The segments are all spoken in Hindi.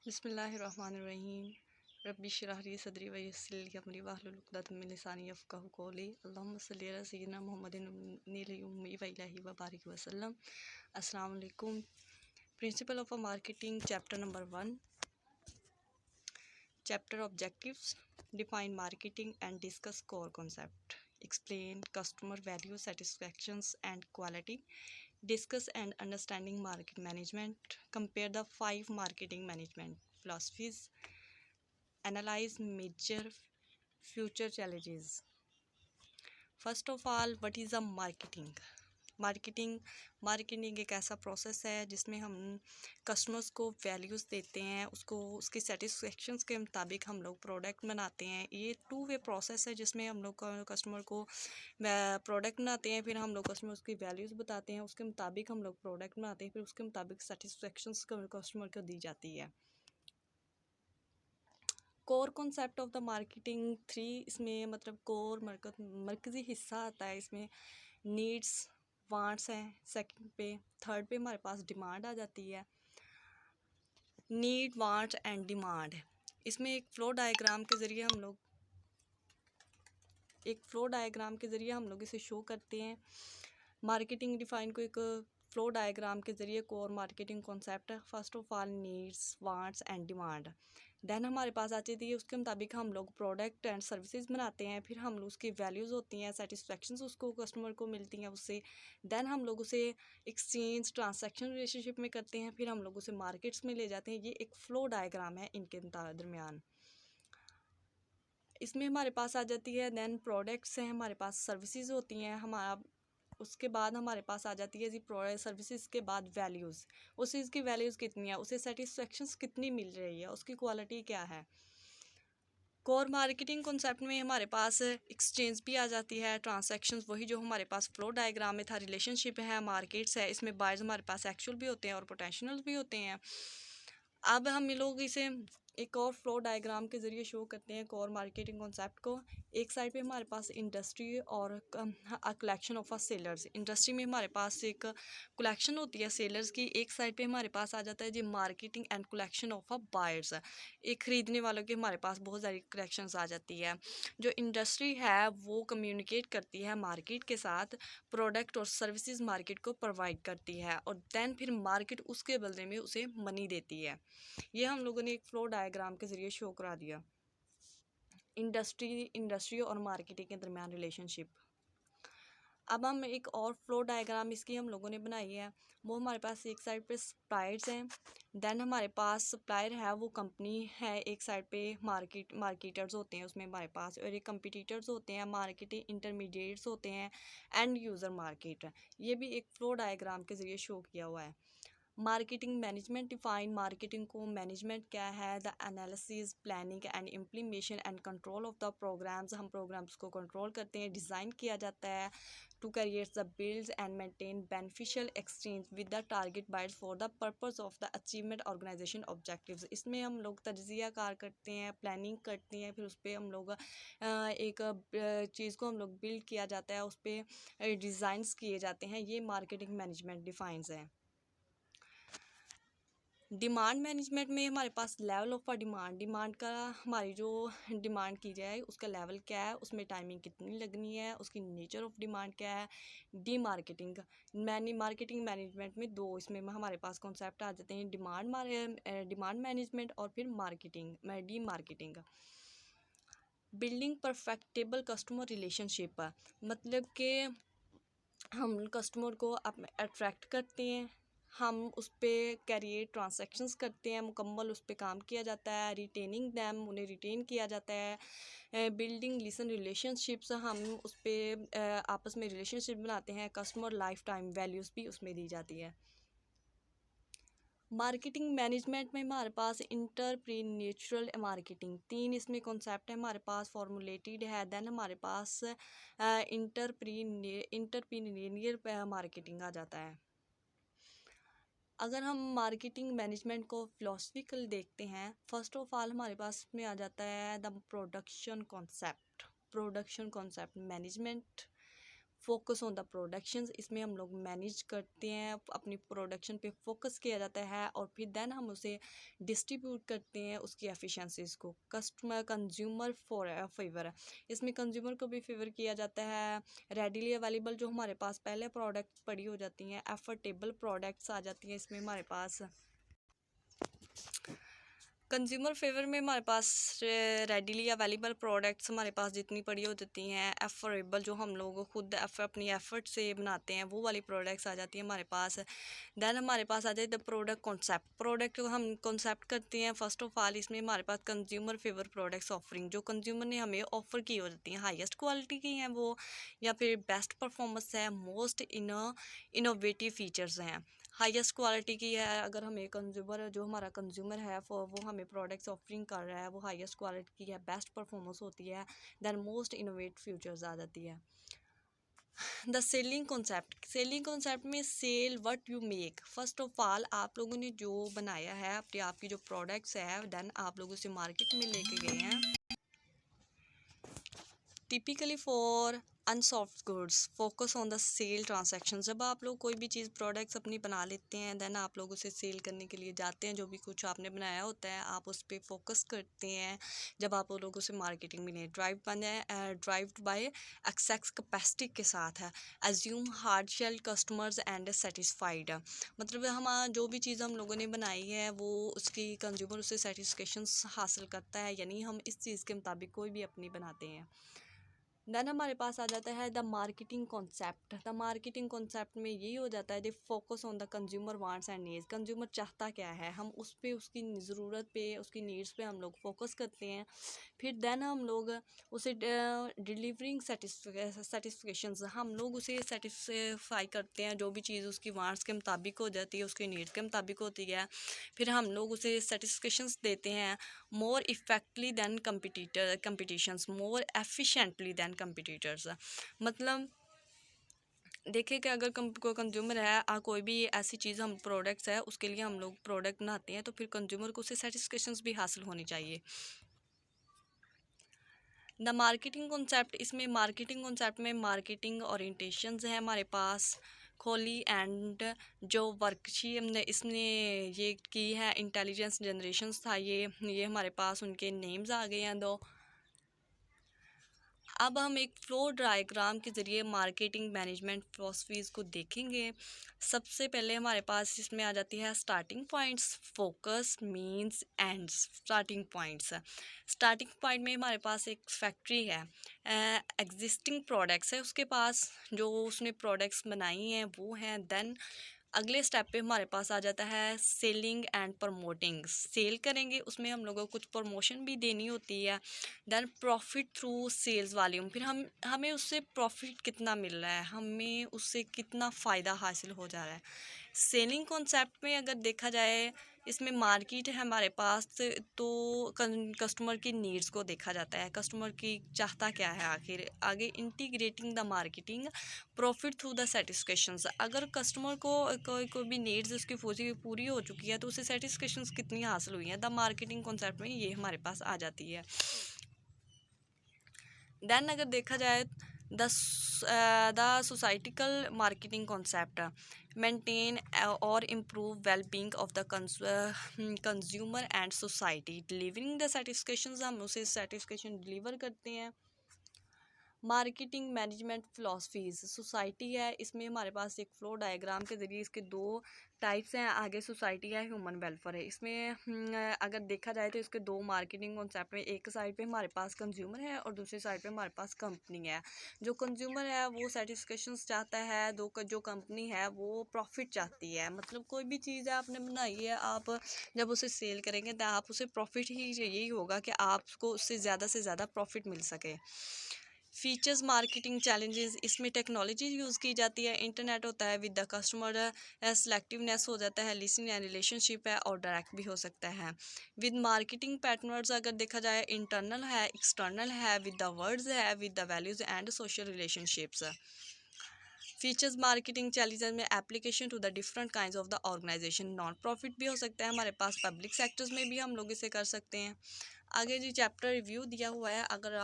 बिस्मिल्लाहिर्रहमानिर्रहीम। रब्बि इश्रह ली सदरी व यस्सिर ली अमरी वाहलुल उक़दतम मिन लिसानी यफ़क़हू क़ौली। अल्लाहुम्मा सल्लि अला सय्यिदिना मुहम्मदिन नबिय्यिल उम्मी व इलैहि व बारिक व सल्लम। अस्सलामु अलैकुम। Principle of marketing, chapter number 1, chapter objectives. Define marketing and discuss core concept. Explain customer value, satisfactions and quality. Discuss and understanding market management. Compare the 5 marketing management philosophies. Analyze major future challenges. First of all, what is a marketing? Marketing एक ऐसा प्रोसेस है जिसमें हम कस्टमर्स को वैल्यूज़ देते हैं, उसको उसकी सेटिस्फेक्शंस के मुताबिक हम लोग प्रोडक्ट बनाते हैं। ये 2 वे प्रोसेस है जिसमें हम लोग कस्टमर को प्रोडक्ट बनाते हैं, फिर हम लोग कस्टमर्स की वैल्यूज़ बताते हैं, उसके मुताबिक हम लोग प्रोडक्ट बनाते हैं, फिर उसके मुताबिक सेटिस्फेक्शंस कस्टमर को दी जाती है। Core concept of the marketing 3, इसमें मतलब कोर मरकज़ी हिस्सा आता है। इसमें नीड्स, वांट्स हैं सेकंड पे। थर्ड पे हमारे पास डिमांड आ जाती है। Need, want and demand. इसमें एक फ्लो डायग्राम के ज़रिए हम लोग इसे शो करते हैं। मार्केटिंग डिफाइन को एक फ्लो डायग्राम के ज़रिए core marketing concept. First of all needs, wants and demand. Then हमारे पास आती थी, उसके मुताबिक हम लोग प्रोडक्ट एंड सर्विसेज बनाते हैं, फिर हम लोग उसकी वैल्यूज़ होती हैं, सेटिस्फेक्शंस उसको कस्टमर को मिलती हैं उससे। देन हम लोग उसे एक्सचेंज ट्रांसैक्शन रिलेशनशिप में करते हैं, फिर हम लोग उसे मार्केट्स में ले जाते हैं। ये एक फ्लो डायग्राम है इनके दरमियान। इसमें हमारे पास आ जाती है, देन प्रोडक्ट्स हैं, हमारे पास सर्विसेज होती हैं, उसके बाद हमारे पास आ जाती है जी सर्विसेज के बाद वैल्यूज़। उस चीज़ की वैल्यूज़ कितनी है, उसे सेटिस्फेक्शंस कितनी मिल रही है, उसकी क्वालिटी क्या है। कोर मार्केटिंग कॉन्सेप्ट में हमारे पास एक्सचेंज भी आ जाती है, ट्रांसैक्शंस, वही जो हमारे पास फ्लो डायग्राम में था। रिलेशनशिप है, मार्केट्स है, इसमें बायर्स हमारे पास एक्चुअल भी होते हैं और पोटेंशियल भी होते हैं। अब हम लोग इसे एक और फ्लो डायग्राम के ज़रिए शो करते हैं कोर मार्केटिंग कॉन्सेप्ट को। एक साइड पे हमारे पास इंडस्ट्री और कलेक्शन ऑफ सेलर्स। इंडस्ट्री में हमारे पास एक कलेक्शन होती है सेलर्स की। एक साइड पे हमारे पास आ जाता है जी marketing and collection of buyers. एक ख़रीदने वालों के हमारे पास बहुत सारी कलेक्शंस आ जाती है। जो इंडस्ट्री है वो कम्युनिकेट करती है मार्केट के साथ, प्रोडक्ट और सर्विसेज मार्केट को प्रोवाइड करती है, और देन फिर मार्केट उसके बदले में उसे मनी देती है। ये हम लोगों ने एक फ्लो डायग्राम के ज़रिए शो करा दिया। इंडस्ट्री और मार्केटिंग के दरमियान रिलेशनशिप। अब हम एक और फ्लो डायग्राम इसकी हम लोगों ने बनाई है। वो हमारे पास एक साइड पे सप्लायर्स हैं, देन हमारे पास सप्लायर है वो कंपनी है, एक साइड पे मार्केटर्स होते हैं उसमें हमारे पास, और एक कंपटीटर्स होते हैं, मार्केटिंग इंटरमीडिएट्स होते हैं, एंड यूज़र मार्केट। ये भी एक फ्लो डायग्राम के ज़रिए शो किया हुआ है। मार्केटिंग मैनेजमेंट डिफाइन मार्केटिंग को मैनेजमेंट क्या है, the analysis, planning and implementation and control of the programs. हम प्रोग्राम्स को कंट्रोल करते हैं, डिज़ाइन किया जाता है to create the builds and maintain beneficial exchange with the target buyers for the purpose of the achievement organisation objectives. इसमें हम लोग तज्जिया कार करते हैं, प्लानिंग करते हैं, फिर उस पर हम लोग एक चीज़ को हम लोग बिल्ड किया जाता है, उस पर डिज़ाइंस किए जाते हैं। ये मार्केटिंग मैनेजमेंट डिफाइंस है। डिमांड मैनेजमेंट में हमारे पास लेवल ऑफ डिमांड का, हमारी जो डिमांड की जाए उसका लेवल क्या है, उसमें टाइमिंग कितनी लगनी है, उसकी नेचर ऑफ डिमांड क्या है। डी मार्केटिंग मार्केटिंग मैनेजमेंट में 2 इसमें हमारे पास कॉन्सेप्ट आ जाते हैं, डिमांड मैनेजमेंट और फिर demarketing. Building profitable customer relationship, मतलब कि हम कस्टमर को अट्रैक्ट करते हैं, हम उस पर कैरियर ट्रांसैक्शंस करते हैं, मुकम्मल उस पर काम किया जाता है, रिटेनिंग दैम, उन्हें रिटेन किया जाता है। बिल्डिंग लिसन रिलेशनशिप्स, हम उस पर आपस में रिलेशनशिप बनाते हैं, कस्टमर लाइफ टाइम वैल्यूज़ भी उसमें दी जाती है। मार्केटिंग मैनेजमेंट में हमारे पास इंटरप्रीन्यूरल मार्केटिंग 3 इसमें कॉन्सेप्ट है हमारे पास फॉर्मुलेटेड है। देन हमारे पास इंटरप्रीनियर मार्केटिंग आ जाता है। अगर हम मार्केटिंग मैनेजमेंट को फिलोसफिकल देखते हैं, फर्स्ट ऑफ ऑल हमारे पास में आ जाता है the production concept management. Focus on the productions, इसमें हम लोग मैनेज करते हैं, अपनी प्रोडक्शन पे फोकस किया जाता है और फिर देन हम उसे डिस्ट्रीब्यूट करते हैं उसकी एफिशिएंसीज को। कस्टमर कंज्यूमर फॉर फेवर, इसमें कंज्यूमर को भी फेवर किया जाता है। रेडीली अवेलेबल जो हमारे पास पहले प्रोडक्ट पड़ी हो जाती हैं, एफर्टेबल प्रोडक्ट्स आ जाती हैं इसमें हमारे पास। कंज्यूमर फेवर में हमारे पास रेडीली अवेलेबल प्रोडक्ट्स हमारे पास जितनी पड़ी हो जाती हैं, एफोरेबल जो हम लोग खुद अपनी एफर्ट से बनाते हैं वो वाली प्रोडक्ट्स आ जाती हैं हमारे पास। देन हमारे पास आ जाए द प्रोडक्ट कॉन्सेप्ट, प्रोडक्ट को हम कॉन्सेप्ट करते हैं फर्स्ट ऑफ ऑल। इसमें हमारे पास कंज्यूमर फेवर प्रोडक्ट्स ऑफरिंग, जो कंज्यूमर ने हमें ऑफर की हो जाती हैं, हाईएस्ट क्वालिटी की हैं वो, या फिर बेस्ट परफॉर्मेंस है, मोस्ट इनोवेटिव फीचर्स हैं, हाईएस्ट क्वालिटी की है। अगर हमें कंज्यूमर जो हमारा कंज्यूमर है वो हमें प्रोडक्ट्स ऑफरिंग कर रहा है, वो हाईएस्ट क्वालिटी की है, बेस्ट परफॉर्मेंस होती है, देन मोस्ट इनोवेट फ्यूचर्स आ जाती है। The selling concept, selling concept में sell what you make, first of all आप लोगों ने जो बनाया है अपने आपकी जो प्रोडक्ट्स है, देन आप लोग उसे मार्केट में लेके गए हैं। Typically for unsought goods focus on the sale transaction, जब आप लोग कोई भी चीज़ प्रोडक्ट्स अपनी बना लेते हैं, देन आप लोग उसे सेल करने के लिए जाते हैं, जो भी कुछ आपने बनाया होता है आप उस पर फोकस करते हैं। जब आप लोग उसे मार्केटिंग में ड्राइव बाय एक्सेस कैपेसिटी के साथ है, assume hard shell customers and satisfied, मतलब हम जो भी चीज़ हम लोगों ने बनाई है वो उसकी कंज्यूमर उससे सेटिस्फेक्शन हासिल करता है, यानी हम इस चीज़ के मुताबिक कोई भी अपनी बनाते हैं। देन हमारे पास आ जाता है the marketing concept, the marketing concept में यही हो जाता है the focus on the consumer wants and needs, consumer चाहता क्या है, हम उस पे उसकी ज़रूरत पे उसकी नीड्स पे हम लोग फोकस करते हैं। फिर देन हम लोग उसे डिलीवरिंग सेटिस्फिकेशंस, हम लोग उसे सेटिस्फाई करते हैं, जो भी चीज़ उसकी वांट्स के मुताबिक हो जाती है, उसकी नीड्स के मुताबिक होती है, फिर हम लोग उसे सेटिस्फिकेशंस देते हैं। More effectively than competitions, more efficiently than competitors, मतलब देखिए कि अगर कोई कंज्यूमर है कोई भी ऐसी चीज़ हम प्रोडक्ट्स है उसके लिए हम लोग प्रोडक्ट बनाते हैं, तो फिर कंज्यूमर को उससे सेटिस्फेक्शंस भी हासिल होनी चाहिए। द मार्केटिंग कॉन्सेप्ट, इसमें मार्केटिंग कॉन्सेप्ट में मार्केटिंग ओरिएंटेशंस है हमारे पास। खोली एंड जो वर्कशी हमने इसने ये की है, इंटेलिजेंस जनरेशंस था ये हमारे पास उनके नेम्स आ गए हैं दो। अब हम एक फ्लो डायग्राम के ज़रिए मार्केटिंग मैनेजमेंट फिलॉसफीज़ को देखेंगे। सबसे पहले हमारे पास इसमें आ जाती है starting points, focus, means, ends. Starting points, starting point में हमारे पास एक फैक्ट्री है, एग्जिस्टिंग प्रोडक्ट्स है उसके पास, जो उसने प्रोडक्ट्स बनाई हैं वो हैं। देन अगले स्टेप पे हमारे पास आ जाता है सेलिंग एंड प्रमोटिंग, सेल करेंगे उसमें हम लोगों को कुछ प्रमोशन भी देनी होती है। Then profit through sales volume, फिर हमें उससे प्रॉफिट कितना मिल रहा है, हमें उससे कितना फ़ायदा हासिल हो जा रहा है। सेलिंग कॉन्सेप्ट में अगर देखा जाए इसमें मार्केट है हमारे पास, तो कस्टमर की नीड्स को देखा जाता है, कस्टमर की चाहता क्या है आखिर। आगे integrating the marketing profit through the satisfactions, अगर कस्टमर को कोई भी नीड्स उसकी पूरी हो चुकी है तो उसे सेटिस्फेक्शंस कितनी हासिल हुई हैं, द मार्केटिंग कॉन्सेप्ट में ये हमारे पास आ जाती है। देन अगर देखा जाए the societal marketing concept, maintain और improve well being of the consumer and society, delivering the satisfactions, हम उसे सेटिस्फेक्शन डिलीवर करते हैं। मार्केटिंग मैनेजमेंट फ़िलॉसफीज़, सोसाइटी है, इसमें हमारे पास एक फ्लो डायग्राम के ज़रिए इसके दो टाइप्स हैं, आगे सोसाइटी है, ह्यूमन वेलफेयर है। इसमें अगर देखा जाए तो इसके दो मार्केटिंग कॉन्सेप्ट में, एक साइड पे हमारे पास कंज्यूमर है और दूसरी साइड पे हमारे पास कंपनी है। जो कंज्यूमर है वो सेटिस्फेक्शंस चाहता है, जो कंपनी है वो प्रॉफिट चाहती है, मतलब कोई भी चीज़ आपने बनाई है, आप जब उसे सेल करेंगे तो आप उसे प्रॉफिट ही यही होगा कि आपको उससे ज़्यादा प्रॉफिट मिल सके। फीचर्स मार्केटिंग चैलेंजेस, इसमें टेक्नोलॉजी यूज़ की जाती है, इंटरनेट होता है, विद द कस्टमर सेलेक्टिवनेस हो जाता है, लिसनिंग एंड रिलेशनशिप है और डायरेक्ट भी हो सकता है। विद मार्केटिंग पैटर्न्स अगर देखा जाए इंटरनल है, एक्सटर्नल है, विद द वर्ड्स है, with the values and social relationships. Features marketing challenges में application to the different kinds of the organisation, non profit भी हो सकता है हमारे पास, पब्लिक सेक्टर्स में भी हम लोग इसे कर सकते हैं। आगे जी चैप्टर रिव्यू दिया हुआ है, अगर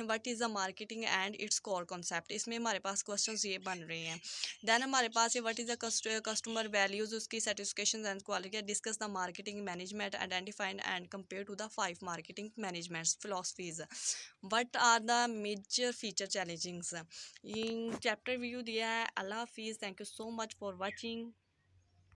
what is the marketing and its core concept, इसमें हमारे पास क्वेश्चंस ये बन रहे हैं। देन हमारे पास ये what is the customer values, उसकी satisfaction and quality, discuss the marketing management, identified and compare to the 5 marketing managements philosophies, what are the major feature challengings. ये चैप्टर रिव्यू दिया है। अल्लाह हाफिज़, thank you so much for watching.